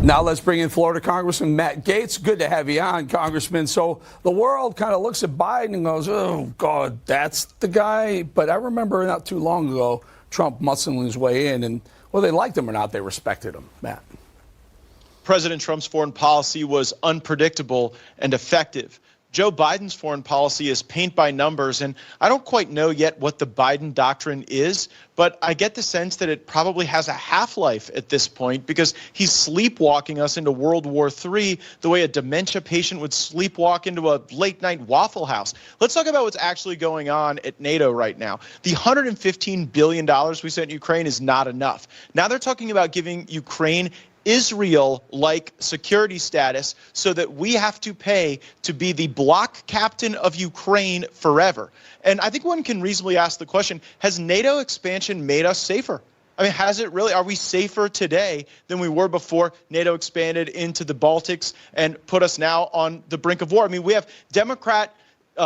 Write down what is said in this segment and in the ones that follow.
Now let's bring in Florida Congressman Matt Gaetz. Good to have you on, Congressman. So the world kind of looks at Biden and goes, oh, God, that's the guy. But I remember not too long ago, Trump muscling his way in, and whether they liked him or not, they respected him. Matt. President Trump's foreign policy was unpredictable and effective. Joe Biden's foreign policy is paint by numbers, and I don't quite know yet what the Biden doctrine is, but I get the sense that it probably has a half-life at this point because he's sleepwalking us into World War III the way a dementia patient would sleepwalk into a late-night Waffle House. Let's talk about what's actually going on at NATO right now. The $115 billion we sent Ukraine is not enough. Now they're talking about giving Ukraine Israel-like security status so that we have to pay to be the block captain of Ukraine forever. And I think one can reasonably ask the question, has NATO expansion made us safer? I mean, has it really? Are we safer today than we were before NATO expanded into the Baltics and put us now on the brink of war? I mean, we have Democrat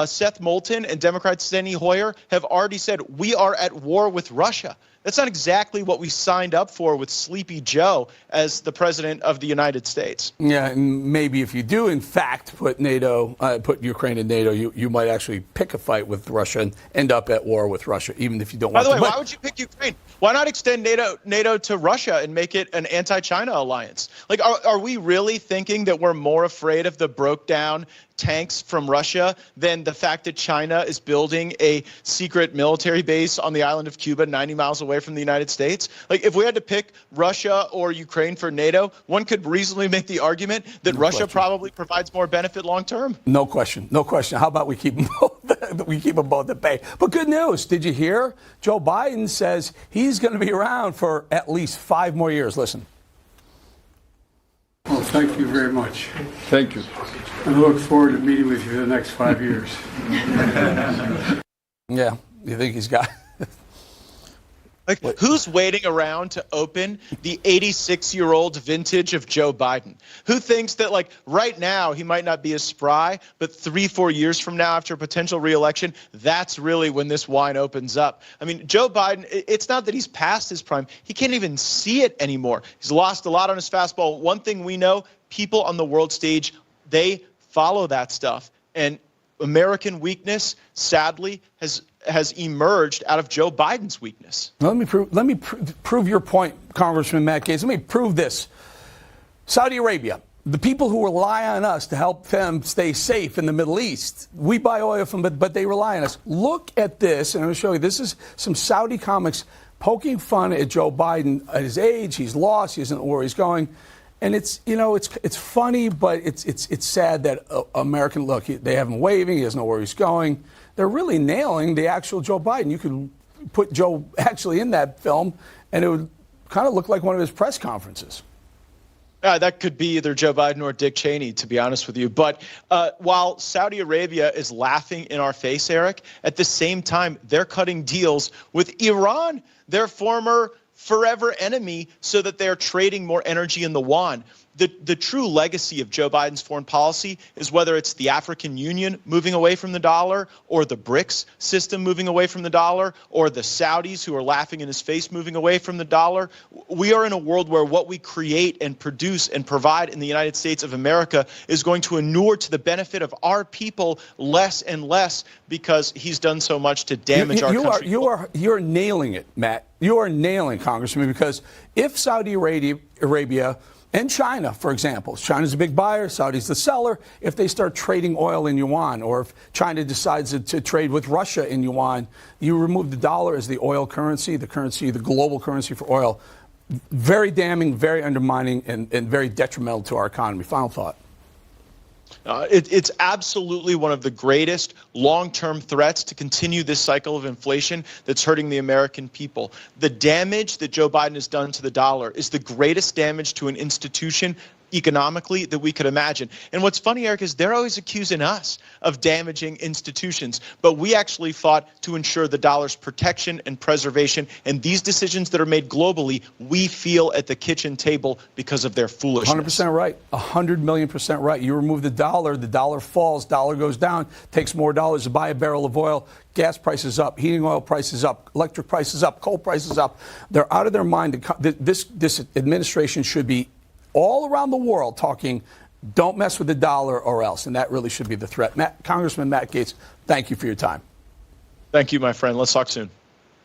Seth Moulton and Democrat Steny Hoyer have already said we are at war with Russia. That's not exactly what we signed up for with Sleepy Joe as the president of the United States. Yeah, and maybe if you do, in fact, put Ukraine in NATO, you might actually pick a fight with Russia and end up at war with Russia, even if you don't want to. By the way, why would you pick Ukraine? Why not extend NATO to Russia and make it an anti-China alliance? Like, are we really thinking that we're more afraid of the broke-down tanks from Russia than the fact that China is building a secret military base on the island of Cuba 90 miles away from the United States? Like, if we had to pick Russia or Ukraine for NATO, one could reasonably make the argument that Russia probably provides more benefit long term. No question. No question. How about we keep them both at bay? But good news. Did you hear? Joe Biden says he's going to be around for at least 5 more years. Listen. Well, thank you very much. Thank you. I look forward to meeting with you for the next 5 years. Yeah, you think he's got... Like, who's waiting around to open the 86-year-old vintage of Joe Biden? Who thinks that, like, right now he might not be as spry, but 3-4 years from now after a potential reelection, that's really when this wine opens up? I mean, Joe Biden, it's not that he's past his prime. He can't even see it anymore. He's lost a lot on his fastball. One thing we know, people on the world stage, they follow that stuff. And American weakness, sadly, has emerged out of Joe Biden's weakness. Let me prove your point, Congressman Matt Gaetz. Let me prove this. Saudi Arabia, the people who rely on us to help them stay safe in the Middle East, we buy oil from them, but they rely on us. Look at this, and I'm going to show you. This is some Saudi comics poking fun at Joe Biden at his age. He's lost. He doesn't know where he's going. And it's funny, but it's sad that American, look, they have him waving. He doesn't know where he's going. They're really nailing the actual Joe Biden. You could put Joe actually in that film, and it would kind of look like one of his press conferences. That could be either Joe Biden or Dick Cheney, to be honest with you. But while Saudi Arabia is laughing in our face, Eric, at the same time, they're cutting deals with Iran, their former forever enemy, so that they're trading more energy in the yuan. The true legacy of Joe Biden's foreign policy is whether it's the African Union moving away from the dollar, or the BRICS system moving away from the dollar, or the Saudis who are laughing in his face moving away from the dollar. We are in a world where what we create and produce and provide in the United States of America is going to inure to the benefit of our people less and less because he's done so much to damage our country. You're nailing it, Matt. You are nailing, Congressman, because if Saudi Arabia and China, for example, China's a big buyer, Saudi's the seller. If they start trading oil in yuan, or if China decides to trade with Russia in yuan, you remove the dollar as the oil currency, the global currency for oil. Very damning, very undermining, and very detrimental to our economy. Final thought. It's absolutely one of the greatest long-term threats to continue this cycle of inflation that's hurting the American people. The damage that Joe Biden has done to the dollar is the greatest damage to an institution economically that we could imagine. And what's funny, Eric, is they're always accusing us of damaging institutions, but we actually fought to ensure the dollar's protection and preservation. And these decisions that are made globally, we feel at the kitchen table because of their foolishness. 100% right. 100,000,000% right. You remove the dollar falls, dollar goes down, takes more dollars to buy a barrel of oil. Gas prices up, heating oil prices up, electric prices up, coal prices up. They're out of their mind. This administration should be all around the world talking, don't mess with the dollar or else. And that really should be the threat. Congressman Matt Gaetz, thank you for your time. Thank you, my friend. Let's talk soon.